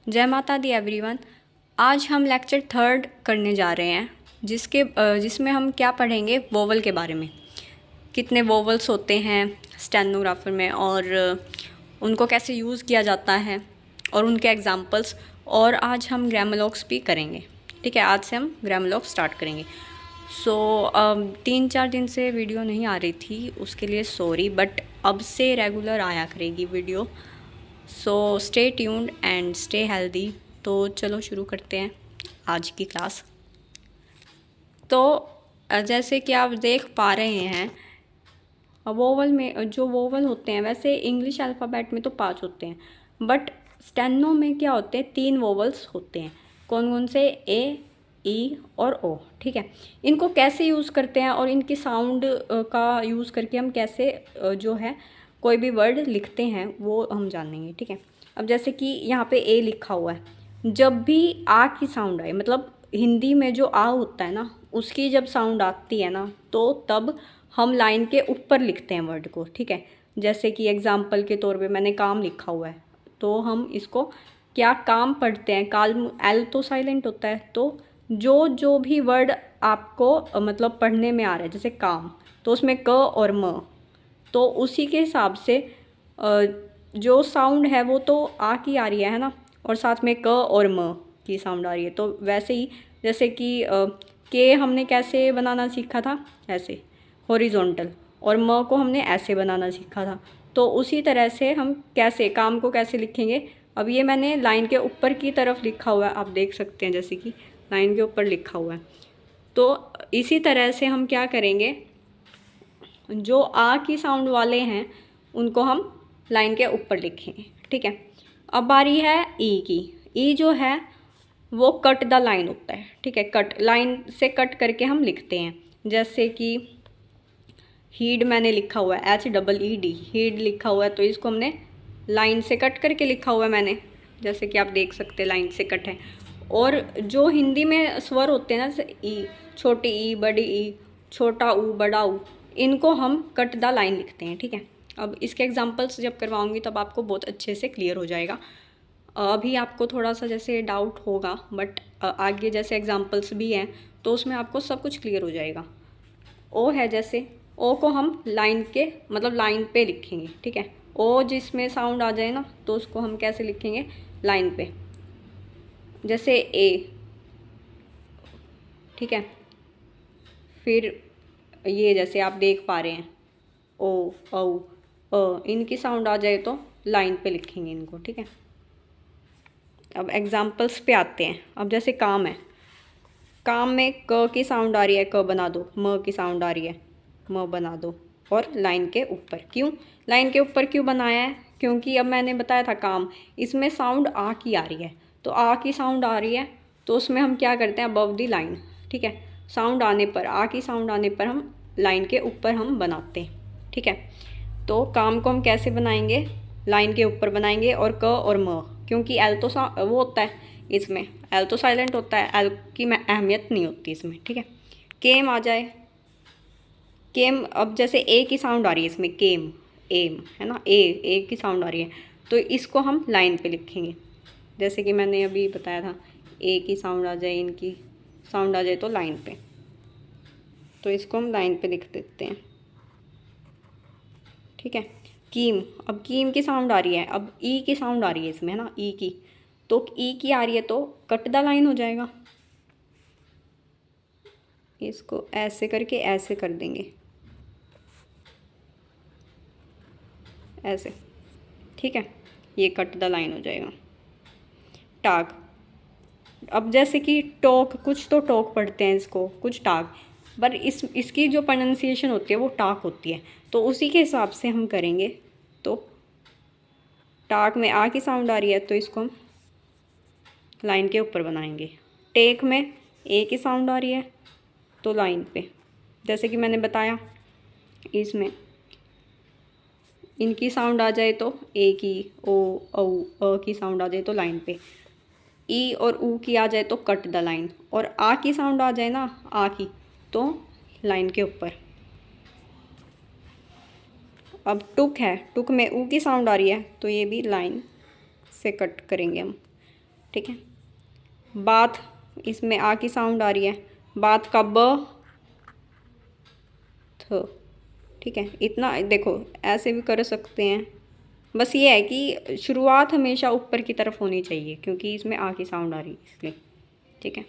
जय माता दी एवरीवन। आज हम लेक्चर थर्ड करने जा रहे हैं जिसमें हम क्या पढ़ेंगे, वोवल के बारे में। कितने वोवल्स होते हैं स्टेनोग्राफर में और उनको कैसे यूज़ किया जाता है और उनके एग्जांपल्स। और आज हम ग्रामर भी करेंगे। ठीक है, आज से हम ग्रामर स्टार्ट करेंगे। सो 3-4 दिन से वीडियो नहीं आ रही थी, उसके लिए सॉरी, बट अब से रेगुलर आया करेगी video. So stay tuned and stay healthy. तो चलो शुरू करते हैं आज की क्लास। तो जैसे कि आप देख पा रहे हैं, वोवल में जो वोवल होते हैं, वैसे इंग्लिश अल्फ़ाबेट में तो 5 होते हैं, बट स्टेनो में क्या होते हैं, 3 वोवल्स होते हैं। कौन कौन से? ए, ई और ओ। ठीक है, इनको कैसे यूज़ करते हैं और इनकी साउंड का यूज़ करके हम कैसे जो है कोई भी वर्ड लिखते हैं वो हम जानेंगे। ठीक है, अब जैसे कि यहाँ पे ए लिखा हुआ है, जब भी आ की साउंड आए, मतलब हिंदी में जो आ होता है ना, उसकी जब साउंड आती है ना, तो तब हम लाइन के ऊपर लिखते हैं वर्ड को। ठीक है, जैसे कि एग्जाम्पल के तौर पे मैंने काम लिखा हुआ है, तो हम इसको क्या काम पढ़ते हैं, काल एल तो साइलेंट होता है, तो जो भी वर्ड आपको मतलब पढ़ने में आ रहा है, जैसे काम, तो उसमें क और म, तो उसी के हिसाब से जो साउंड है वो तो आ की आ रही है ना, और साथ में क और म की साउंड आ रही है। तो वैसे ही जैसे कि के हमने कैसे बनाना सीखा था, ऐसे हॉरिजॉन्टल, और म को हमने ऐसे बनाना सीखा था। तो उसी तरह से हम कैसे काम को कैसे लिखेंगे। अब ये मैंने लाइन के ऊपर की तरफ लिखा हुआ है, आप देख सकते हैं, जैसे कि लाइन के ऊपर लिखा हुआ है। तो इसी तरह से हम क्या करेंगे, जो आ की साउंड वाले हैं उनको हम लाइन के ऊपर लिखेंगे। ठीक है, अब बारी है ई की। ई जो है वो कट द लाइन होता है। ठीक है, कट लाइन से कट करके हम लिखते हैं। जैसे कि हीड मैंने लिखा हुआ है, HEED, हीड लिखा हुआ है, तो इसको हमने लाइन से कट करके लिखा हुआ है मैंने, जैसे कि आप देख सकते हैं लाइन से कट है। और जो हिंदी में स्वर होते हैं ना, जैसे ई, छोटी ई, बड़ी ई, छोटा ऊ, बड़ा ऊ, इनको हम कट द लाइन लिखते हैं। ठीक है, अब इसके एग्जांपल्स जब करवाऊंगी तब आपको बहुत अच्छे से क्लियर हो जाएगा। अभी आपको थोड़ा सा जैसे डाउट होगा, बट आगे जैसे एग्जांपल्स भी हैं तो उसमें आपको सब कुछ क्लियर हो जाएगा। ओ है, जैसे ओ को हम लाइन के मतलब लाइन पे लिखेंगे। ठीक है, ओ जिसमें साउंड आ जाए ना, तो उसको हम कैसे लिखेंगे, लाइन पे, जैसे ए। ठीक है, फिर ये जैसे आप देख पा रहे हैं, ओ, औ, इनकी साउंड आ जाए तो लाइन पे लिखेंगे इनको। ठीक है, अब एग्जाम्पल्स पे आते हैं। अब जैसे काम है, काम में क की साउंड आ रही है, क बना दो, म की साउंड आ रही है, म बना दो, और लाइन के ऊपर। क्यों लाइन के ऊपर क्यों बनाया है? क्योंकि अब मैंने बताया था काम, इसमें साउंड आ की आ रही है, तो आ की साउंड आ रही है, तो उसमें हम क्या करते हैं, अबव दी लाइन। ठीक है, साउंड आने पर, आ की साउंड आने पर हम लाइन के ऊपर हम बनाते हैं। ठीक है, तो काम को हम कैसे बनाएंगे, लाइन के ऊपर बनाएंगे, और क और म, क्योंकि एल तो वो होता है, इसमें एल तो साइलेंट होता है, एल की अहमियत नहीं होती इसमें। ठीक है, केम आ जाए, केम, अब जैसे ए की साउंड आ रही है इसमें, केम, एम है ना, ए की साउंड आ रही है, तो इसको हम लाइन पे लिखेंगे। जैसे कि मैंने अभी बताया था, ए की साउंड आ जाए, इनकी साउंड आ जाए तो लाइन पे, तो इसको हम लाइन पे लिख देते हैं। ठीक है, कीम, अब कीम की साउंड आ रही है, अब ई की साउंड आ रही है इसमें, है ना, ई की, तो ई की आ रही है तो कट द लाइन हो जाएगा, इसको ऐसे करके ऐसे कर देंगे, ऐसे। ठीक है, ये कट द लाइन हो जाएगा। टाग, अब जैसे कि टॉक, कुछ तो टॉक पढ़ते हैं इसको, कुछ टाग, पर इसकी जो प्रोनाउंसिएशन होती है वो टाक होती है, तो उसी के हिसाब से हम करेंगे। तो टाक में आ की साउंड आ रही है, तो इसको हम लाइन के ऊपर बनाएंगे। टेक में ए की साउंड आ रही है, तो लाइन पे, जैसे कि मैंने बताया, इसमें इनकी साउंड आ जाए तो ए की, ओ, औ, अ की साउंड आ जाए तो लाइन पे, ई और ऊ की आ जाए तो कट द लाइन, और आ की साउंड आ जाए ना, आ की, तो लाइन के ऊपर। अब टुक है, टुक में ऊ की साउंड आ रही है, तो ये भी लाइन से कट करेंगे हम। ठीक है। बात, इसमें आ की साउंड आ रही है, बात का ब थ, ठीक है। इतना देखो, ऐसे भी कर सकते हैं। बस ये है कि शुरुआत हमेशा ऊपर की तरफ होनी चाहिए क्योंकि इसमें आ की साउंड आ रही है इसलिए, ठीक है।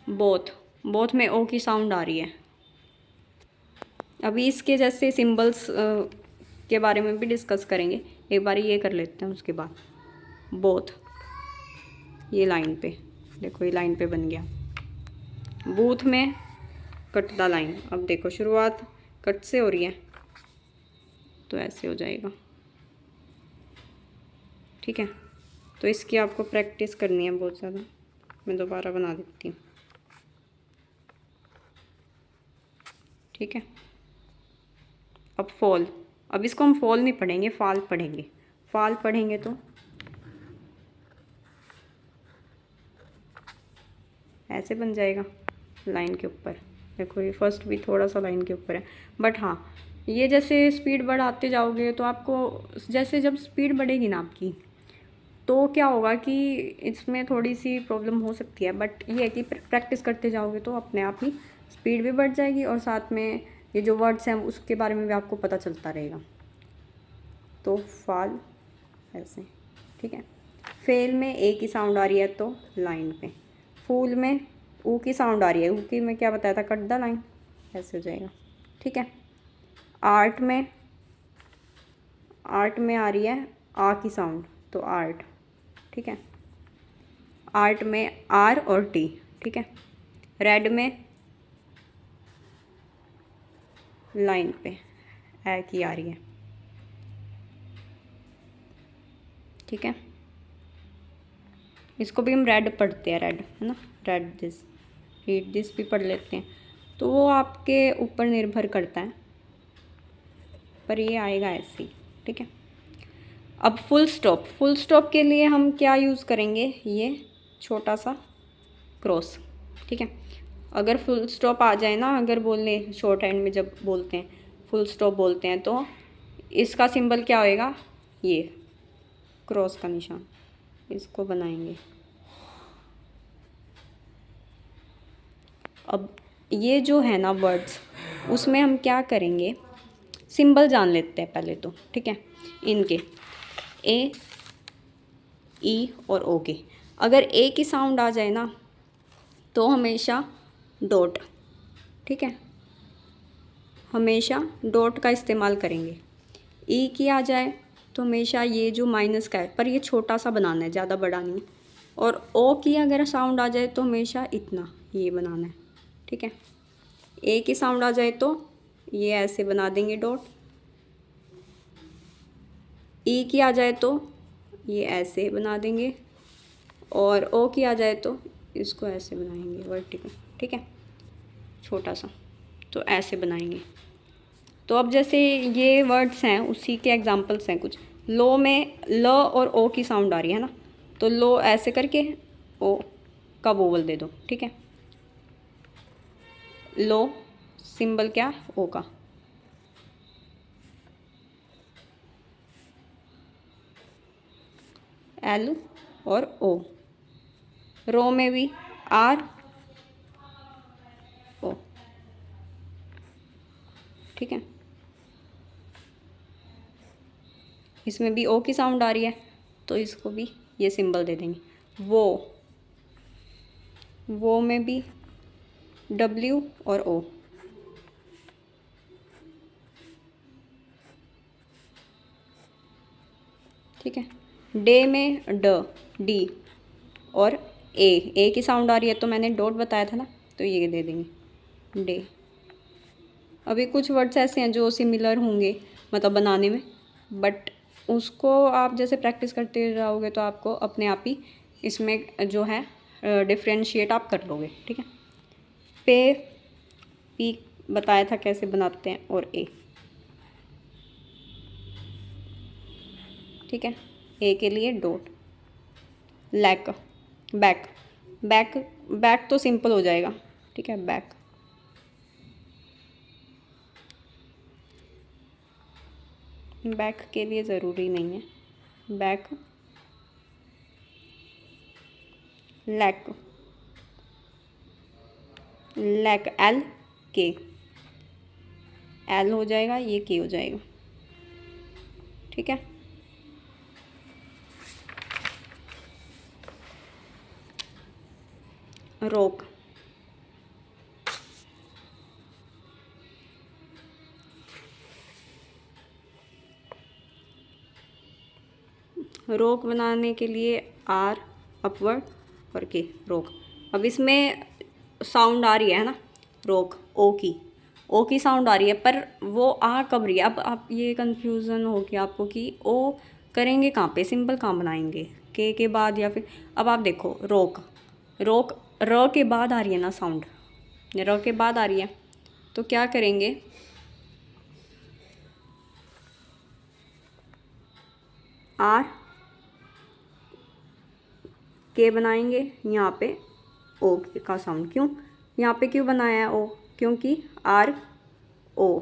बोथ, बोथ में ओ की साउंड आ रही है। अभी इसके जैसे सिंबल्स के बारे में भी डिस्कस करेंगे, एक बार ये कर लेते हैं उसके बाद। बोथ, ये लाइन पे देखो, ये लाइन पे बन गया। बूथ में कट द लाइन, अब देखो शुरुआत कट से हो रही है तो ऐसे हो जाएगा, ठीक है। तो इसकी आपको प्रैक्टिस करनी है बहुत ज़्यादा। मैं दोबारा बना देती हूँ, ठीक है। अब फॉल, अब इसको हम फॉल नहीं पढ़ेंगे, फाल पढ़ेंगे। फाल पढ़ेंगे तो ऐसे बन जाएगा लाइन के ऊपर। देखो ये फर्स्ट भी थोड़ा सा लाइन के ऊपर है, बट हाँ ये जैसे स्पीड बढ़ाते जाओगे तो आपको, जैसे जब स्पीड बढ़ेगी ना आपकी, तो क्या होगा कि इसमें थोड़ी सी प्रॉब्लम हो सकती है, बट ये है कि प्रैक्टिस करते जाओगे तो अपने आप ही स्पीड भी बढ़ जाएगी और साथ में ये जो वर्ड्स हैं उसके बारे में भी आपको पता चलता रहेगा। तो फाल ऐसे, ठीक है। फेल में ए की साउंड आ रही है तो लाइन पे। फूल में ऊ की साउंड आ रही है, ऊ की मैं क्या बताया था, कट द लाइन, ऐसे हो जाएगा, ठीक है। आर्ट में, आर्ट में आ रही है आ की साउंड तो आर्ट, ठीक है। आर्ट में आर और टी, ठीक है। रेड में लाइन पे ए की आ रही है, ठीक है। इसको भी हम रेड पढ़ते हैं, रेड है ना, रेड दिस, रीड दिस भी पढ़ लेते हैं। तो वो आपके ऊपर निर्भर करता है, पर ये आएगा ऐसे ही, ठीक है। अब फुल स्टॉप, फुल स्टॉप के लिए हम क्या यूज़ करेंगे, ये छोटा सा क्रॉस, ठीक है। अगर फुल स्टॉप आ जाए ना, अगर बोलने शॉर्ट हैंड में जब बोलते हैं फुल स्टॉप बोलते हैं, तो इसका सिंबल क्या होएगा, ये क्रॉस का निशान, इसको बनाएंगे। अब ये जो है ना वर्ड्स, उसमें हम क्या करेंगे, सिंबल जान लेते हैं पहले तो, ठीक है। इनके ए, ई और ओ के, अगर ए की साउंड आ जाए ना तो हमेशा डॉट, ठीक है, हमेशा डॉट का इस्तेमाल करेंगे। ई की आ जाए तो हमेशा ये जो माइनस का है, पर ये छोटा सा बनाना है, ज़्यादा बड़ा नहीं। और ओ की अगर साउंड आ जाए तो हमेशा इतना ये बनाना है, ठीक है। ए की साउंड आ जाए तो ये ऐसे बना देंगे डॉट, ई की आ जाए तो ये ऐसे बना देंगे, और ओ की आ जाए तो इसको ऐसे बनाएंगे वर्टिकल, ठीक है, छोटा सा, तो ऐसे बनाएंगे। तो अब जैसे ये वर्ड्स हैं उसी के एग्जांपल्स हैं कुछ। लो में ल और ओ की साउंड आ रही है ना, तो लो ऐसे करके ओ का वोवल दे दो, ठीक है। लो सिंबल क्या, ओ का, एल और ओ। रो में भी आर ओ, ठीक है। इसमें भी ओ की साउंड आ रही है तो इसको भी ये सिंबल दे देंगे। वो में भी डब्ल्यू और ओ, ठीक है। डे में ड, डी और ए की साउंड आ रही है तो मैंने डॉट बताया था ना, तो ये दे देंगे डे। अभी कुछ वर्ड्स ऐसे हैं जो सिमिलर होंगे मतलब बनाने में, बट उसको आप जैसे प्रैक्टिस करते जाओगे तो आपको अपने आप ही इसमें जो है डिफ्रेंशिएट आप कर लोगे, ठीक है। पे, पी बताया था कैसे बनाते हैं, और ए, ठीक है। ए के लिए dot. Lack, back, back, back तो सिंपल हो जाएगा, ठीक है, बैक। बैक के लिए ज़रूरी नहीं है, बैक लैक, लैक, एल के, एल हो जाएगा, ये के हो जाएगा, ठीक है। रोक, रोक बनाने के लिए आर अपवर्ड और के, रोक। अब इसमें साउंड आ रही है ना, रोक, ओ की साउंड आ रही है, पर वो आ कब रही है। अब आप ये कंफ्यूजन हो गया आपको कि ओ करेंगे कहाँ पे, सिंपल कहाँ बनाएंगे, के बाद या फिर। अब आप देखो रोक, रोक र के बाद आ रही है ना साउंड, र के बाद आ रही है, तो क्या करेंगे, आर के बनाएंगे, यहाँ पे ओ का साउंड। क्यों यहाँ पे क्यों बनाया है ओ, क्योंकि आर ओ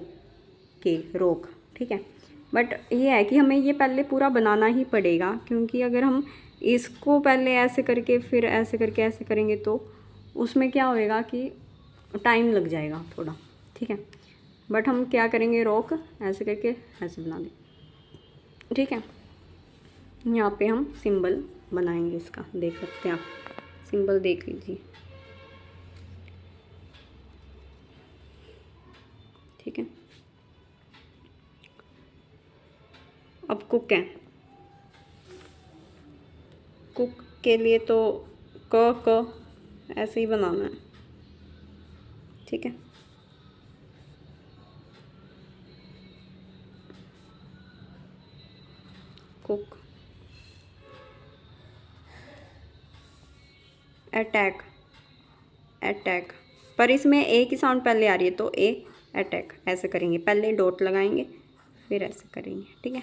के, रोक, ठीक है। बट ये है कि हमें ये पहले पूरा बनाना ही पड़ेगा, क्योंकि अगर हम इसको पहले ऐसे करके फिर ऐसे करके ऐसे करेंगे तो उसमें क्या होएगा कि टाइम लग जाएगा थोड़ा, ठीक है। बट हम क्या करेंगे, रोक ऐसे करके ऐसे बना दें, ठीक है। यहाँ पे हम सिंबल बनाएंगे इसका, देख सकते हैं आप, सिंबल देख लीजिए, ठीक है। अब कुक है, कुक के लिए तो क ऐसे ही बनाना है, ठीक है। कुक, अटैक, अटैक, पर इसमें ए की साउंड पहले आ रही है तो ए, अटैक ऐसे करेंगे, पहले डॉट लगाएंगे फिर ऐसे करेंगे, ठीक है।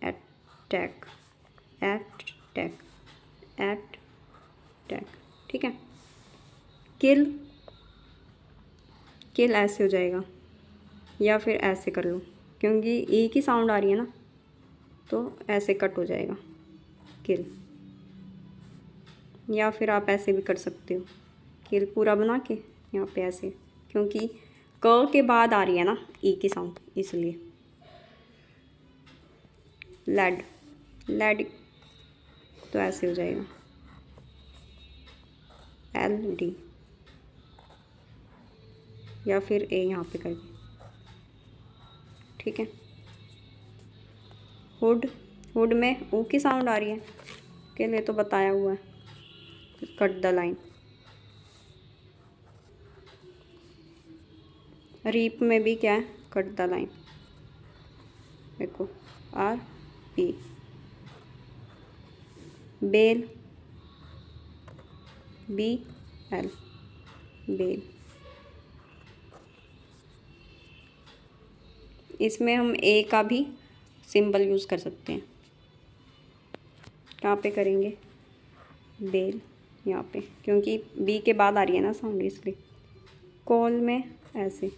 अटैक, अटैक, अटैक, ठीक है। किल, किल ऐसे हो जाएगा, या फिर ऐसे कर लो, क्योंकि ई की साउंड आ रही है ना, तो ऐसे कट हो जाएगा किल। या फिर आप ऐसे भी कर सकते हो, किल पूरा बना के यहाँ पे ऐसे, क्योंकि क के बाद आ रही है ना ई की साउंड, इसलिए। लेड, लेड तो ऐसे हो जाएगा, एल डी, या फिर ए यहाँ पे कर, ठीक है। हुड, हुड में ओ की साउंड आ रही है, के लिए तो बताया हुआ है, कट द लाइन। रीप में भी क्या है, कट द लाइन, देखो R P. Bell, B L, bell. इसमें हम ए का भी सिंबल यूज़ कर सकते हैं, कहाँ पे करेंगे, बेल, यहाँ पे, क्योंकि बी के बाद आ रही है ना साउंड, इसलिए। कॉल में ऐसे,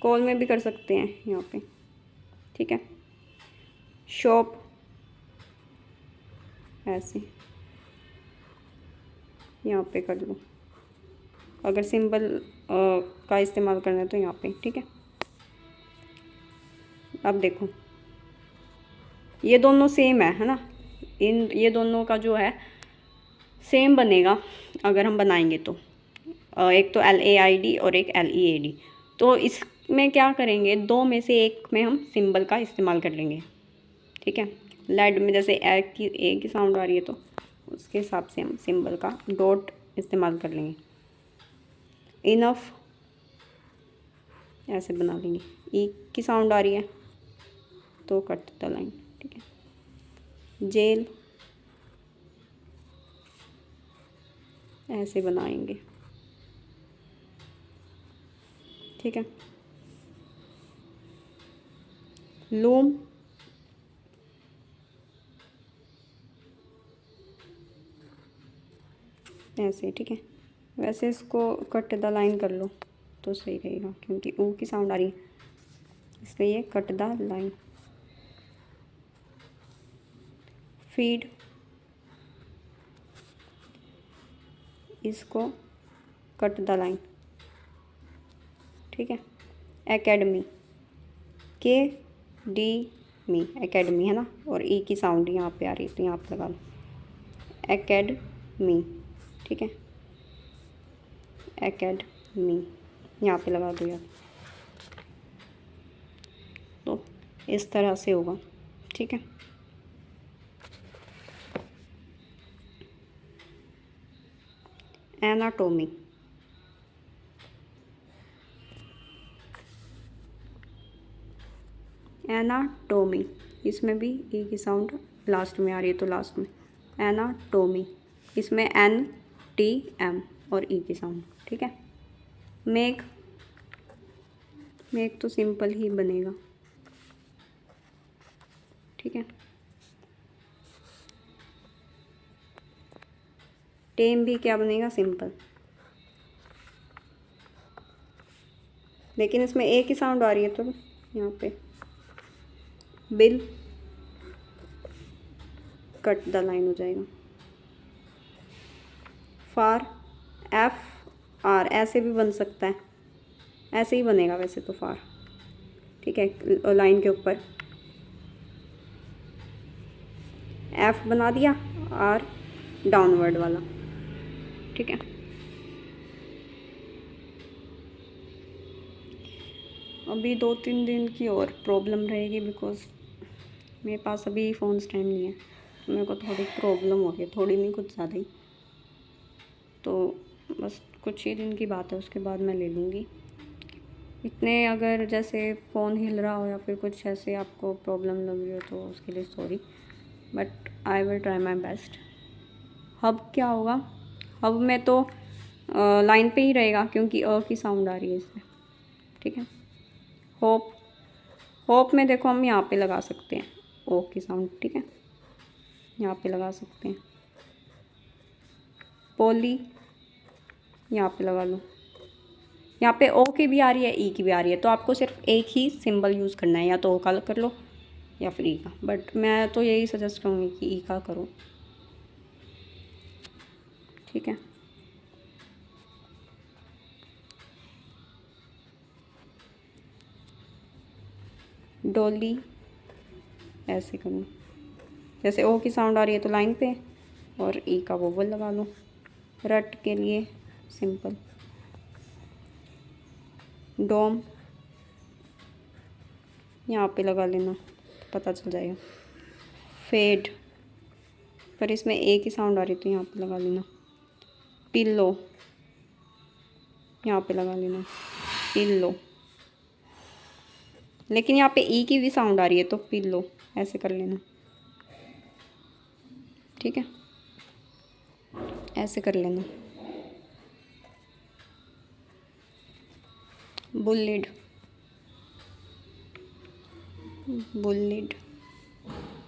कॉल में भी कर सकते हैं यहाँ पे, ठीक है। शॉप ऐसे यहाँ पे कर लो, अगर सिंबल का इस्तेमाल करना है तो यहाँ पे, ठीक है। अब देखो ये दोनों सेम है ना, इन ये दोनों का जो है सेम बनेगा अगर हम बनाएंगे तो। एक तो LAID और एक LEAD, तो इसमें क्या करेंगे, दो में से एक में हम सिंबल का इस्तेमाल कर लेंगे, ठीक है। लेड में जैसे ए की साउंड आ रही है तो उसके हिसाब से हम सिंबल का डॉट इस्तेमाल कर लेंगे। इनफ ऐसे बना लेंगे, ई की साउंड आ रही है तो कट द लाइन, ठीक है। जेल ऐसे बनाएंगे, ठीक है। लूम ऐसे, ठीक है। वैसे इसको कट द लाइन कर लो तो सही रहेगा, क्योंकि ऊ की साउंड आ रही है, इसलिए ये कट द लाइन। फीड, इसको कट द लाइन, ठीक है। एकेडमी, के डी मी, एकेडमी है ना, और ई की साउंड यहाँ पे आ रही है तो यहाँ पे लगा लो एकेडमी, ठीक है। एकेडमी यहाँ पे लगा दो यार, तो इस तरह से होगा, ठीक है। एनाटोमी, एनाटोमी, इसमें भी ई की साउंड लास्ट में आ रही है तो लास्ट में एनाटोमी, इसमें एन टी एम और ई की साउंड, ठीक है। मेक, मेक तो सिंपल ही बनेगा, ठीक है। टेम भी क्या बनेगा, सिंपल, लेकिन इसमें ए की साउंड आ रही है तो यहाँ पे बिल, कट द लाइन हो जाएगा। फार, एफ आर, ऐसे भी बन सकता है, ऐसे ही बनेगा वैसे तो फार, ठीक है। लाइन के ऊपर एफ बना दिया, आर डाउनवर्ड वाला, ठीक है। अभी 2-3 दिन की और प्रॉब्लम रहेगी बिकॉज मेरे पास अभी फ़ोन स्टैंड नहीं है, तो मेरे को थोड़ी प्रॉब्लम हो गई, थोड़ी नहीं कुछ ज़्यादा ही, तो बस कुछ ही दिन की बात है, उसके बाद मैं ले लूँगी। इतने अगर जैसे फ़ोन हिल रहा हो या फिर कुछ ऐसे आपको प्रॉब्लम लग रही हो तो उसके लिए sorry, but I will try my best. Hub क्या होगा, हब में तो लाइन पे ही रहेगा क्योंकि अ की साउंड आ रही है इसमें, ठीक है। होप, होप में देखो हम यहाँ पे लगा सकते हैं ओ की साउंड, ठीक है, यहाँ पे लगा सकते हैं। पोली, यहाँ पे लगा लो, यहाँ पे ओ की भी आ रही है ई की भी आ रही है, तो आपको सिर्फ एक ही सिंबल यूज़ करना है, या तो ओ का कर लो या फिर ई का, बट मैं तो यही सजेस्ट करूँगी कि ई का करो, ठीक है। डोली, ऐसे करूँ, जैसे ओ की साउंड आ रही है तो लाइन पे और ई का वोवल लगा लो। रट के लिए सिंपल। डोम, यहाँ पे लगा लेना, पता चल जाएगा। फेड, पर इसमें ए की साउंड आ रही तो यहाँ पे लगा लेना। पिल्लो, यहाँ पे लगा लेना पिल्लो, लेकिन यहाँ पे ई की भी साउंड आ रही है तो पिल्लो ऐसे कर लेना, ठीक है, ऐसे कर लेना। बुलिड, बुलिड,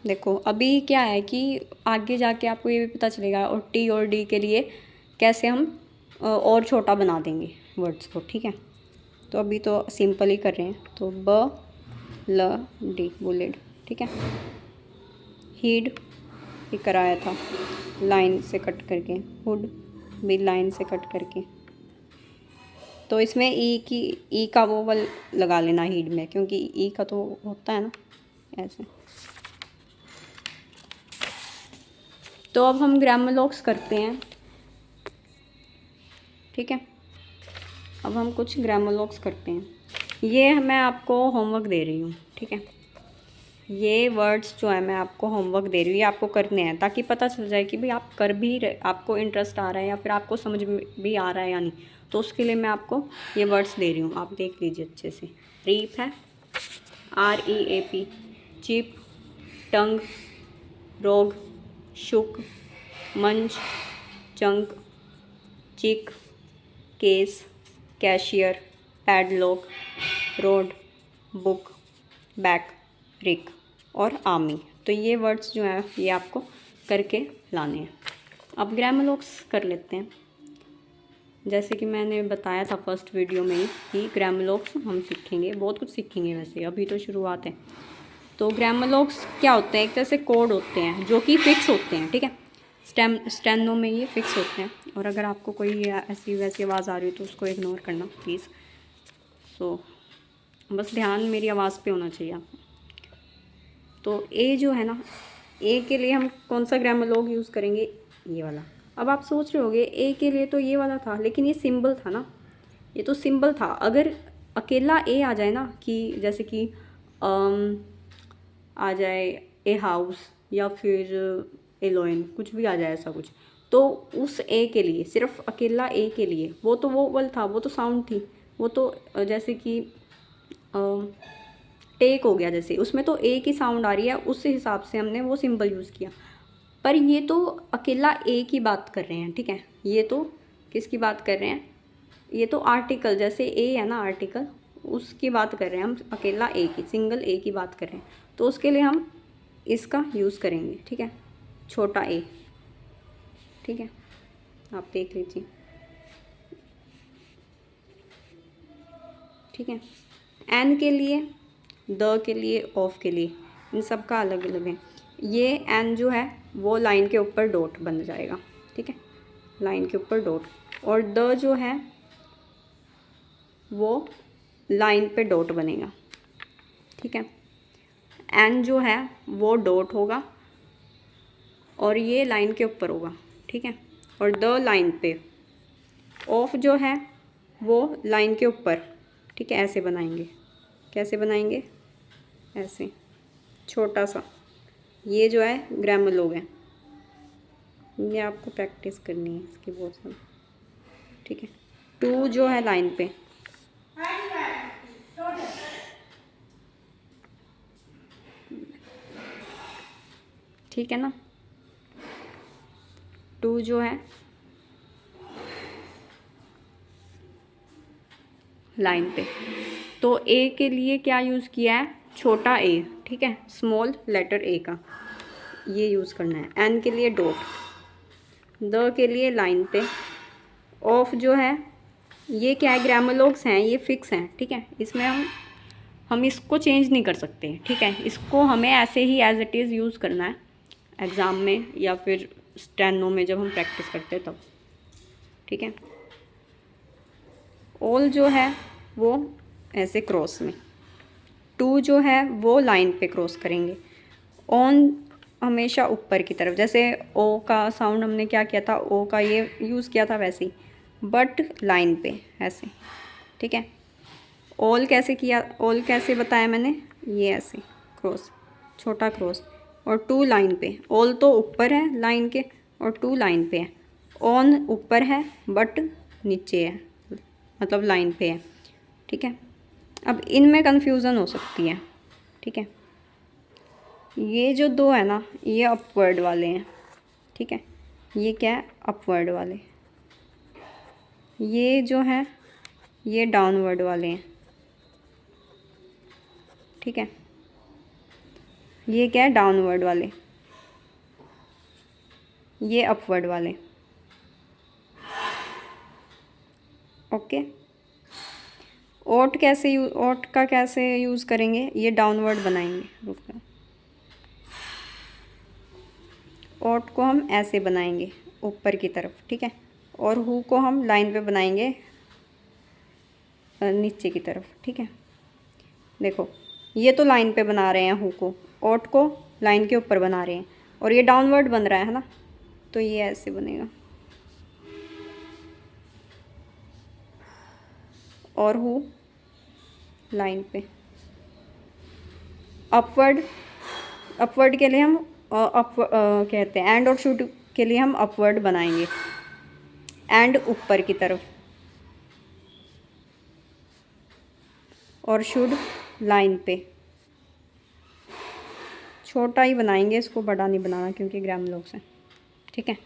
देखो अभी क्या है कि आगे जाके आपको ये भी पता चलेगा और टी और डी के लिए कैसे हम और छोटा बना देंगे वर्ड्स को, ठीक है। तो अभी तो सिंपल ही कर रहे हैं, तो ब ल डी, बुलिड, ठीक है। हीड, ये कराया था लाइन से कट करके, हुड भी लाइन से कट करके, तो इसमें ई का वोवल लगा लेना हीड में, क्योंकि ई का तो होता है ना ऐसे। तो अब हम ग्रामर करते हैं, ठीक है। अब हम कुछ ग्रामर करते हैं, ये मैं आपको होमवर्क दे रही हूँ, ठीक है। ये वर्ड्स जो है मैं आपको होमवर्क दे रही हूँ, ये आपको करने हैं ताकि पता चल जाए कि भाई आप कर भी रहे, आपको इंटरेस्ट आ रहा है या फिर आपको समझ भी आ रहा है या नहीं, तो उसके लिए मैं आपको ये वर्ड्स दे रही हूँ, आप देख लीजिए अच्छे से। रीप है REAP, चिप, टंग, रोग, शुक, munch, chunk, chick, case, cashier, padlock, road, book, back, rick और आर्मी। तो ये वर्ड्स जो हैं ये आपको करके लाने हैं। अब ग्रामर कर लेते हैं। जैसे कि मैंने बताया था फर्स्ट वीडियो में ही कि ग्रामर हम सीखेंगे, बहुत कुछ सीखेंगे, वैसे अभी तो शुरुआत है। तो ग्रामर क्या होते हैं, एक तरह से कोड होते हैं जो कि फिक्स होते हैं, ठीक है। स्टेनो में ये फिक्स होते हैं। और अगर आपको कोई ऐसी वैसी आवाज़ आ रही हो तो उसको इग्नोर करना प्लीज़। सो बस ध्यान मेरी आवाज़ पे होना चाहिए आपको। तो ए जो है ना, ए के लिए हम कौन सा ग्रामर लॉग यूज़ करेंगे? ये वाला। अब आप सोच रहे होगे ए के लिए तो ये वाला था, लेकिन ये सिंबल था ना, ये तो सिंबल था। अगर अकेला ए आ जाए ना, कि जैसे कि आ जाए ए हाउस या फिर ए लॉयन, कुछ भी आ जाए ऐसा कुछ, तो उस ए के लिए, सिर्फ अकेला ए के लिए, वो तो वोवल था, वो तो साउंड थी, वो तो जैसे कि टेक हो गया, जैसे उसमें तो ए की साउंड आ रही है, उस हिसाब से हमने वो सिंबल यूज़ किया। पर ये तो अकेला ए की बात कर रहे हैं, ठीक है। ये तो किसकी बात कर रहे हैं? ये तो आर्टिकल, जैसे ए है ना आर्टिकल, उसकी बात कर रहे हैं हम, अकेला ए की, सिंगल ए की बात कर रहे हैं। तो उसके लिए हम इसका यूज़ करेंगे, ठीक है, छोटा ए, ठीक है। आप देख लीजिए, ठीक है। एन के लिए, द के लिए, ऑफ के लिए, इन सब का अलग अलग है। ये एन जो है वो लाइन के ऊपर डॉट बन जाएगा, ठीक है, लाइन के ऊपर डॉट। और द जो है वो लाइन पे डॉट बनेगा, ठीक है। एन जो है वो डॉट होगा और ये लाइन के ऊपर होगा, ठीक है। और द लाइन पे। ऑफ जो है वो लाइन के ऊपर, ठीक है, ऐसे बनाएंगे। कैसे बनाएंगे? ऐसे, छोटा सा। ये जो है ग्रामर लॉग है, ये आपको प्रैक्टिस करनी है इसकी बहुत सारी, ठीक है। टू जो है लाइन पे, ठीक है ना, टू जो है लाइन पे। तो ए के लिए क्या यूज़ किया है? छोटा ए, ठीक है, स्मॉल लेटर ए का ये यूज़ करना है। एन के लिए डॉट, द के लिए लाइन पे। ऑफ जो है ये क्या है? ग्रामर लॉग्स हैं, ये फिक्स हैं, ठीक है। इसमें हम इसको चेंज नहीं कर सकते, ठीक है। इसको हमें ऐसे ही एज इट इज़ यूज़ करना है एग्ज़ाम में या फिर स्टेनो में जब हम प्रैक्टिस करते हैं तब, ठीक है। ऑल जो है वो ऐसे क्रॉस में, टू जो है वो लाइन पे क्रॉस करेंगे। ऑन हमेशा ऊपर की तरफ, जैसे ओ का साउंड हमने क्या किया था, ओ का ये यूज़ किया था वैसे ही, बट लाइन पे ऐसे, ठीक है। ऑल कैसे किया, ऑल कैसे बताया मैंने? ये ऐसे क्रॉस, छोटा क्रॉस। और टू लाइन पे, ऑल तो ऊपर है लाइन के और टू लाइन पे है। ऑन ऊपर है बट नीचे है, मतलब लाइन पे है, ठीक है। अब इनमें कन्फ्यूज़न हो सकती है, ठीक है। ये जो दो है ना, ये अपवर्ड वाले हैं, ठीक है। ये क्या है? अपवर्ड वाले। ये जो है ये डाउनवर्ड वाले हैं, ठीक है। ये क्या है? डाउनवर्ड वाले। ये अपवर्ड वाले, ओके। ओट कैसे ओट का कैसे यूज़ करेंगे? ये डाउनवर्ड बनाएंगे, रुक जाओ। ओट को हम ऐसे बनाएंगे ऊपर की तरफ, ठीक है। और हु को हम लाइन पे बनाएंगे नीचे की तरफ, ठीक है। देखो, ये तो लाइन पे बना रहे हैं हु को, ओट को लाइन के ऊपर बना रहे हैं, और ये डाउनवर्ड बन रहा है ना, तो ये ऐसे बनेगा। और हु लाइन पे। अपवर्ड, अपवर्ड के लिए हम कहते हैं एंड और शुड के लिए हम अपवर्ड बनाएंगे, एंड ऊपर की तरफ और शुड लाइन पे। छोटा ही बनाएंगे इसको, बड़ा नहीं बनाना क्योंकि ग्रामर लॉग्स हैं, ठीक है।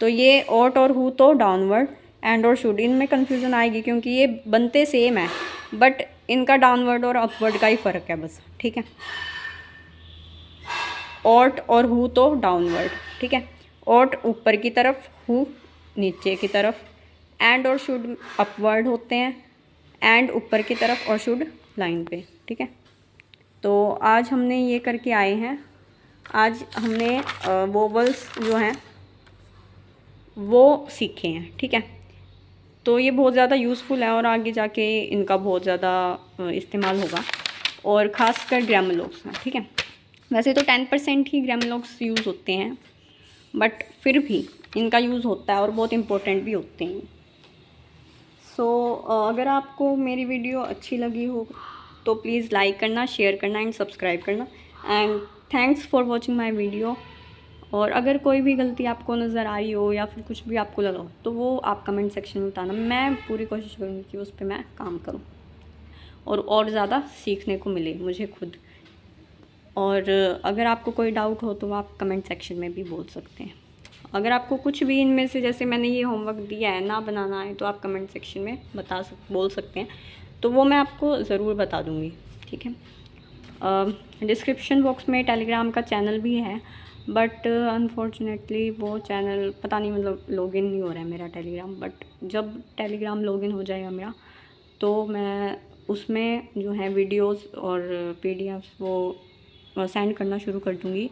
तो ये ओट और हु तो डाउनवर्ड, एंड और शुड इनमें कन्फ्यूज़न आएगी क्योंकि ये बनते सेम है, बट इनका डाउनवर्ड और अपवर्ड का ही फ़र्क है बस, ठीक है। ओट और हु तो डाउनवर्ड, ठीक है। ओट ऊपर की तरफ, हु नीचे की तरफ। एंड और शुड अपवर्ड होते हैं, एंड ऊपर की तरफ और शुड लाइन पे, ठीक है। तो आज हमने ये करके आए हैं। आज हमने वोवल्स जो हैं वो सीखे हैं, ठीक है। तो ये बहुत ज़्यादा यूज़फुल है और आगे जाके इनका बहुत ज़्यादा इस्तेमाल होगा, और ख़ासकर ग्रामर में, ठीक है। वैसे तो 10% ही ग्रामर यूज़ होते हैं, बट फिर भी इनका यूज़ होता है और बहुत इम्पोर्टेंट भी होते हैं। सो अगर आपको मेरी वीडियो अच्छी लगी हो तो प्लीज़ लाइक करना, शेयर करना एंड सब्सक्राइब करना। And thanks for watching my video. और अगर कोई भी गलती आपको नज़र आई हो या फिर कुछ भी आपको लगा हो तो वो आप कमेंट सेक्शन में बताना। मैं पूरी कोशिश करूँगी कि उस पर मैं काम करूँ और ज़्यादा सीखने को मिले मुझे खुद। और अगर आपको कोई डाउट हो तो आप कमेंट सेक्शन में भी बोल सकते हैं। अगर आपको कुछ भी इनमें से, जैसे मैंने ये होमवर्क दिया है, ना बनाना है तो आप कमेंट सेक्शन में बोल सकते हैं, तो वो मैं आपको ज़रूर बता दूँगी, ठीक है। डिस्क्रिप्शन बॉक्स में टेलीग्राम का चैनल भी है, बट अनफॉर्चुनेटली वो चैनल पता नहीं, मतलब लॉगिन नहीं हो रहा है मेरा टेलीग्राम। बट जब टेलीग्राम लॉगिन हो जाएगा मेरा तो मैं उसमें जो है वीडियोस और पीडीएफ्स वो सेंड करना शुरू कर दूँगी।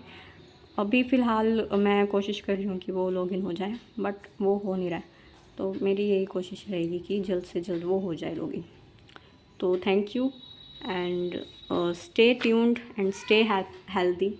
अभी फ़िलहाल मैं कोशिश कर रही हूँ कि वो लॉगिन हो जाए, बट वो हो नहीं रहा है। तो मेरी यही कोशिश रहेगी कि जल्द से जल्द वो हो जाए लॉगिन। तो thank you and stay tuned and stay healthy.